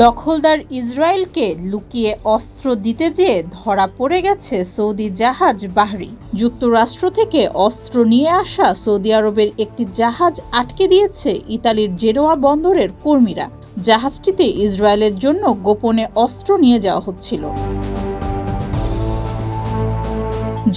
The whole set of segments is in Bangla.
দখলদার ইসরায়েলকে লুকিয়ে অস্ত্র দিতে যেয়ে ধরা পড়ে গেছে সৌদি জাহাজ বাহরি। যুক্তরাষ্ট্র থেকে অস্ত্র নিয়ে আসা সৌদি আরবের একটি জাহাজ আটকে দিয়েছে ইতালির জেনোয়া বন্দরের কর্মীরা। জাহাজটিতে ইসরায়েলের জন্য গোপনে অস্ত্র নিয়ে যাওয়া হচ্ছিল।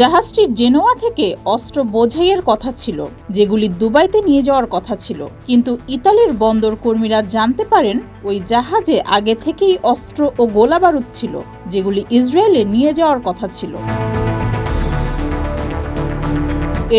জাহাজটি জেনোয়া থেকে অস্ত্র বোঝাইয়ের কথা ছিল, যেগুলি দুবাইতে নিয়ে যাওয়ার কথা ছিল, কিন্তু ইতালির বন্দর কর্মীরা জানতে পারেন ওই জাহাজে আগে থেকেই অস্ত্র ও গোলাবারুদ ছিল, যেগুলি ইসরায়েলে নিয়ে যাওয়ার কথা ছিল।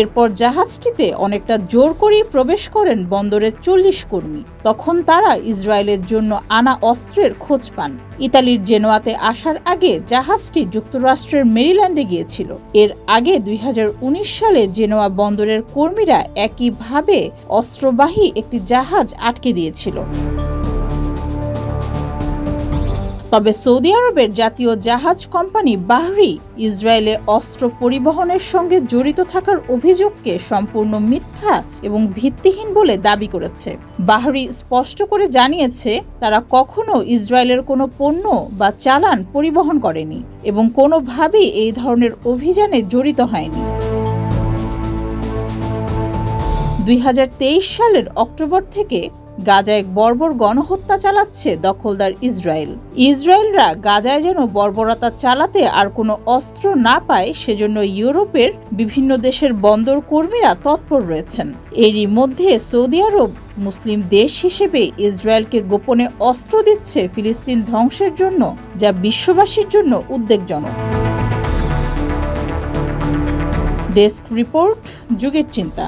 এরপর জাহাজটিতে অনেকটা জোর করেই প্রবেশ করেন বন্দরের 40 কর্মী। তখন তারা ইসরায়েলের জন্য আনা অস্ত্রের খোঁজ পান। ইতালির জেনোয়াতে আসার আগে জাহাজটি যুক্তরাষ্ট্রের মেরিল্যান্ডে গিয়েছিল। এর আগে 2019 সালে জেনোয়া বন্দরের কর্মীরা একইভাবে অস্ত্রবাহী একটি জাহাজ আটকে দিয়েছিল। তবে সৌদি আরবের জাতীয় জাহাজ কোম্পানি বাহরি ইসরায়েলে অস্ত্র পরিবহনের সঙ্গে জড়িত থাকার অভিযোগকে সম্পূর্ণ মিথ্যা এবং ভিত্তিহীন বলে দাবি করেছে। বাহরি স্পষ্ট করে জানিয়েছে তারা কখনো ইসরায়েলের কোনো পণ্য বা চালান পরিবহন করেনি এবং কোনোভাবেই এই ধরনের অভিযানে জড়িত হয়নি। 2023 সালের অক্টোবর থেকে গাজায় বর্বর গণহত্যা চালাচ্ছে দখলদার ইসরায়েল। ইসরায়েলরা গাজায় যেন বর্বরতা চালাতে আর কোনো অস্ত্র না পায়, সেজন্য ইউরোপের বিভিন্ন দেশের বন্দর কর্মীরা তৎপর রয়েছেন। এরই মধ্যে সৌদি আরব মুসলিম দেশ হিসেবে ইসরায়েলকে গোপনে অস্ত্র দিচ্ছে ফিলিস্তিন ধ্বংসের জন্য, যা বিশ্ববাসীর জন্য উদ্বেগজনক। ডেস্ক রিপোর্ট, যুগের চিন্তা।